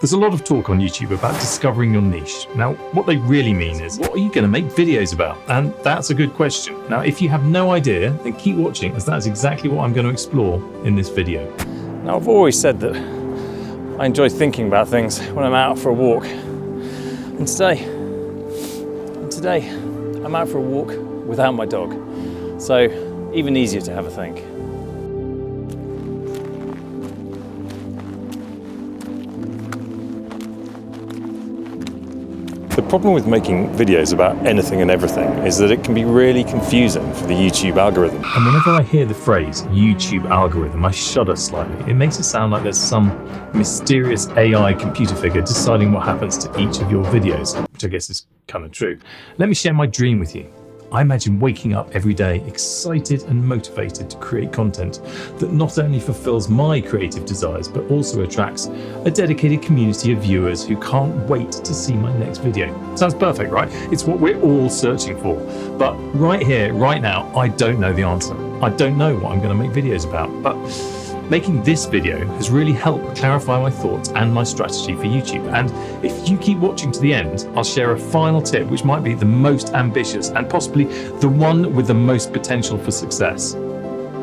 There's a lot of talk on YouTube about discovering your niche. Now, what they really mean is, what are you going to make videos about? And that's a good question. Now, if you have no idea, then keep watching, as that's exactly what I'm going to explore in this video. Now, I've always said that I enjoy thinking about things when I'm out for a walk. And today, I'm out for a walk without my dog. So, even easier to have a think. The problem with making videos about anything and everything is that it can be really confusing for the YouTube algorithm. And whenever I hear the phrase YouTube algorithm, I shudder slightly. It makes it sound like there's some mysterious AI computer figure deciding what happens to each of your videos, which I guess is kind of true. Let me share my dream with you. I imagine waking up every day excited and motivated to create content that not only fulfills my creative desires, but also attracts a dedicated community of viewers who can't wait to see my next video. Sounds perfect, right? It's what we're all searching for. But right here, right now, I don't know the answer. I don't know what I'm going to make videos about, but making this video has really helped clarify my thoughts and my strategy for YouTube. And if you keep watching to the end, I'll share a final tip which might be the most ambitious and possibly the one with the most potential for success.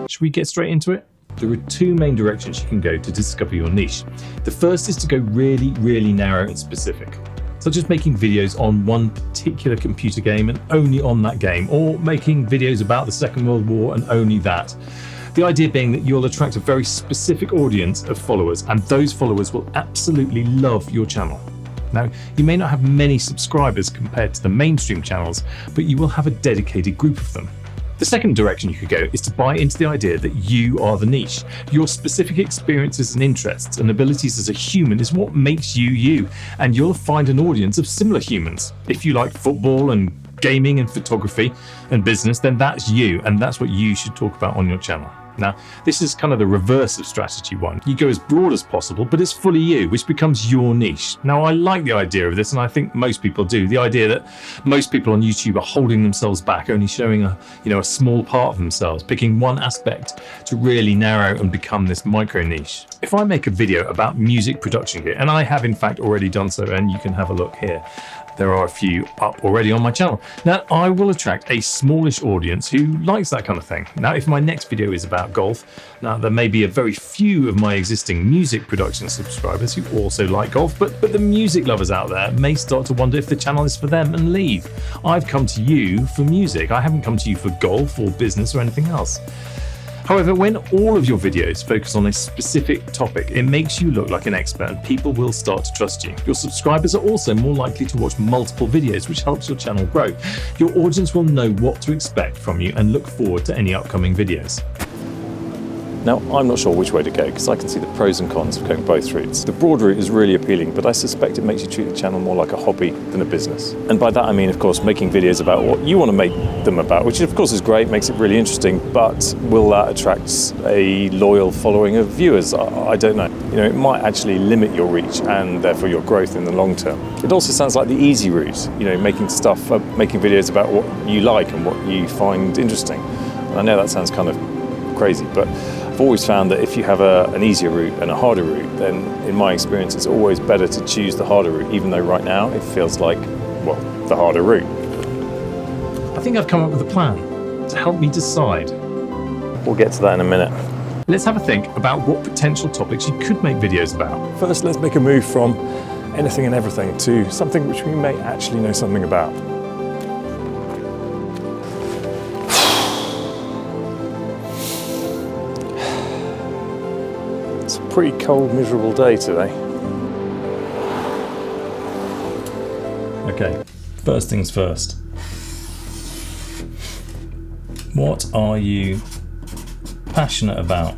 Should we get straight into it? There are two main directions you can go to discover your niche. The first is to go really narrow and specific, such as making videos on one particular computer game and only on that game, or making videos about the Second World War and only that. The idea being that you'll attract a very specific audience of followers, and those followers will absolutely love your channel. Now, you may not have many subscribers compared to the mainstream channels, but you will have a dedicated group of them. The second direction you could go is to buy into the idea that you are the niche. Your specific experiences and interests and abilities as a human is what makes you you, and you'll find an audience of similar humans. If you like football and gaming and photography and business, then that's you, and that's what you should talk about on your channel. Now, this is kind of the reverse of strategy one. You go as broad as possible, but it's fully you, which becomes your niche. Now, I like the idea of this, and I think most people do. The idea that most people on YouTube are holding themselves back, only showing a small part of themselves, picking one aspect to really narrow and become this micro niche. If I make a video about music production gear, and I have in fact already done so, and you can have a look here. There are a few up already on my channel. Now, I will attract a smallish audience who likes that kind of thing. Now, if my next video is about golf, now there may be a very few of my existing music production subscribers who also like golf, but the music lovers out there may start to wonder if the channel is for them and leave. I've come to you for music. I haven't come to you for golf or business or anything else. However, when all of your videos focus on a specific topic, it makes you look like an expert and people will start to trust you. Your subscribers are also more likely to watch multiple videos, which helps your channel grow. Your audience will know what to expect from you and look forward to any upcoming videos. Now, I'm not sure which way to go because I can see the pros and cons of going both routes. The broad route is really appealing, but I suspect it makes you treat the channel more like a hobby than a business. And by that I mean, of course, making videos about what you want to make them about, which of course is great, makes it really interesting, but will that attract a loyal following of viewers? I don't know. It might actually limit your reach and therefore your growth in the long term. It also sounds like the easy route, making videos about what you like and what you find interesting. And I know that sounds kind of crazy, but I've always found that if you have an easier route and a harder route, then in my experience it's always better to choose the harder route, even though right now it feels like, well, the harder route. I think I've come up with a plan to help me decide. We'll get to that in a minute. Let's have a think about what potential topics you could make videos about. First, let's make a move from anything and everything to something which we may actually know something about. It's a pretty cold, miserable day today. Okay, first things first. What are you passionate about?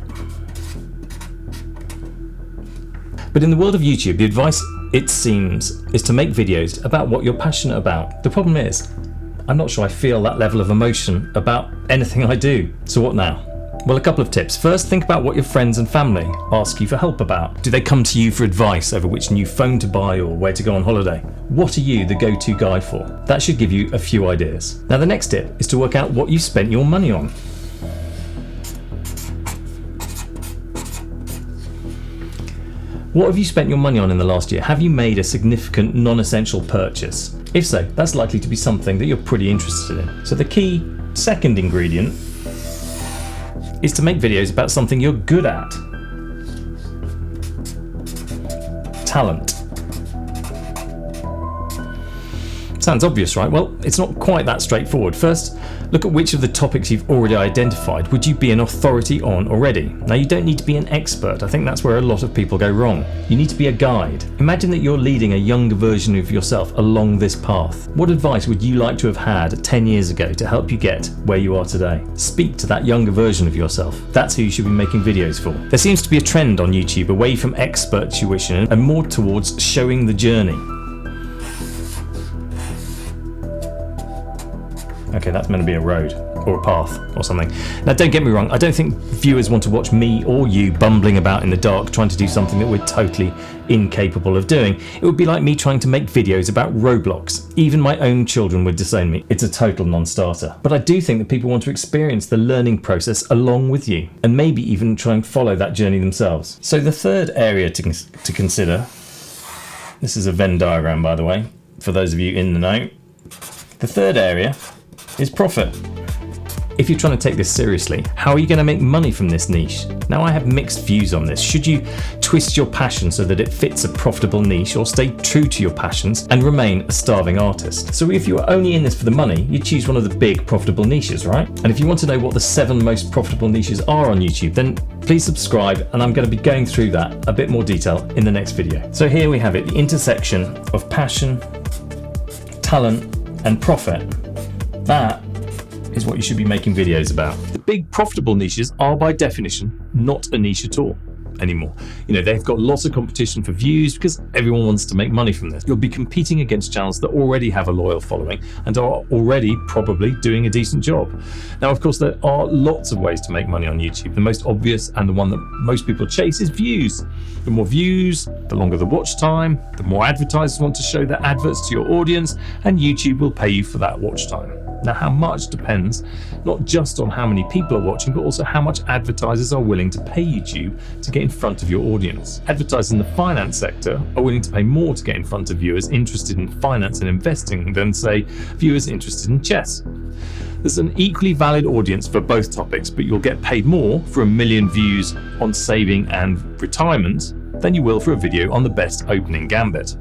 But in the world of YouTube, the advice, it seems, is to make videos about what you're passionate about. The problem is, I'm not sure I feel that level of emotion about anything I do. So what now? Well, a couple of tips. First, think about what your friends and family ask you for help about. Do they come to you for advice over which new phone to buy or where to go on holiday? What are you the go-to guy for? That should give you a few ideas. Now, the next tip is to work out what you spent your money on. What have you spent your money on in the last year? Have you made a significant non-essential purchase? If so, that's likely to be something that you're pretty interested in. So the key second ingredient is to make videos about something you're good at. Talent. Sounds obvious, right? Well, it's not quite that straightforward. First, look at which of the topics you've already identified would you be an authority on already. Now, you don't need to be an expert. I think that's where a lot of people go wrong. You need to be a guide. Imagine that you're leading a younger version of yourself along this path. What advice would you like to have had 10 years ago to help you get where you are today? Speak to that younger version of yourself. That's who you should be making videos for. There seems to be a trend on YouTube away from expert tuition and more towards showing the journey. Okay, that's meant to be a road or a path or something. Now, don't get me wrong, I don't think viewers want to watch me or you bumbling about in the dark trying to do something that we're totally incapable of doing. It would be like me trying to make videos about Roblox. Even my own children would disown me. It's a total non-starter. But I do think that people want to experience the learning process along with you and maybe even try and follow that journey themselves. So the third area to consider, this is a Venn diagram, by the way, for those of you in the know. The third area is profit. If you're trying to take this seriously, how are you going to make money from this niche? Now, I have mixed views on this. Should you twist your passion so that it fits a profitable niche, or stay true to your passions and remain a starving artist? So if you are only in this for the money, you choose one of the big profitable niches, right? And if you want to know what the 7 most profitable niches are on YouTube, then please subscribe, and I'm going to be going through that a bit more detail in the next video. So here we have it, the intersection of passion, talent, and profit. That is what you should be making videos about. The big profitable niches are by definition not a niche at all anymore. You know, they've got lots of competition for views because everyone wants to make money from this. You'll be competing against channels that already have a loyal following and are already probably doing a decent job. Now, of course, there are lots of ways to make money on YouTube. The most obvious and the one that most people chase is views. The more views, the longer the watch time, the more advertisers want to show their adverts to your audience, and YouTube will pay you for that watch time. Now, how much depends not just on how many people are watching, but also how much advertisers are willing to pay YouTube to get in front of your audience. Advertisers in the finance sector are willing to pay more to get in front of viewers interested in finance and investing than, say, viewers interested in chess. There's an equally valid audience for both topics, but you'll get paid more for 1 million views on saving and retirement than you will for a video on the best opening gambit.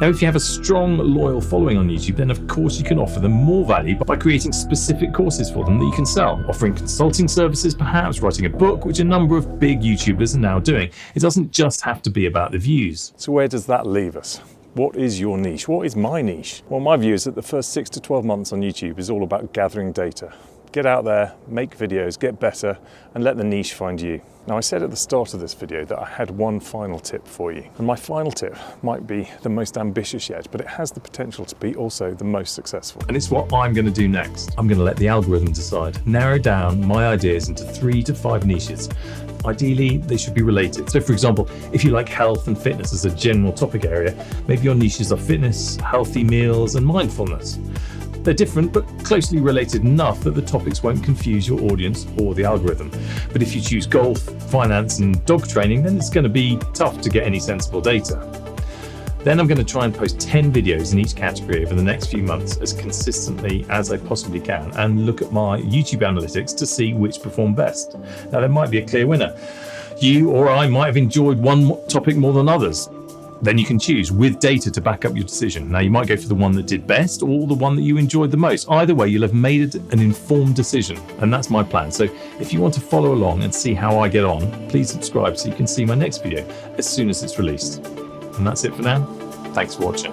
Now, if you have a strong, loyal following on YouTube, then of course you can offer them more value by creating specific courses for them that you can sell, offering consulting services, perhaps writing a book, which a number of big YouTubers are now doing. It doesn't just have to be about the views. So where does that leave us? What is your niche? What is my niche? Well, my view is that the first 6 to 12 months on YouTube is all about gathering data. Get out there, make videos, get better, and let the niche find you. Now, I said at the start of this video that I had one final tip for you. And my final tip might be the most ambitious yet, but it has the potential to be also the most successful. And it's what I'm going to do next. I'm going to let the algorithm decide. Narrow down my ideas into 3 to 5 niches. Ideally, they should be related. So for example, if you like health and fitness as a general topic area, maybe your niches are fitness, healthy meals, and mindfulness. They're different, but closely related enough that the topics won't confuse your audience or the algorithm. But if you choose golf, finance, and dog training, then it's going to be tough to get any sensible data. Then I'm going to try and post 10 videos in each category over the next few months as consistently as I possibly can, and look at my YouTube analytics to see which perform best. Now, there might be a clear winner. You or I might have enjoyed one topic more than others. Then you can choose with data to back up your decision. Now, you might go for the one that did best or the one that you enjoyed the most. Either way, you'll have made an informed decision, and that's my plan. So if you want to follow along and see how I get on, please subscribe so you can see my next video as soon as it's released. And that's it for now. Thanks for watching.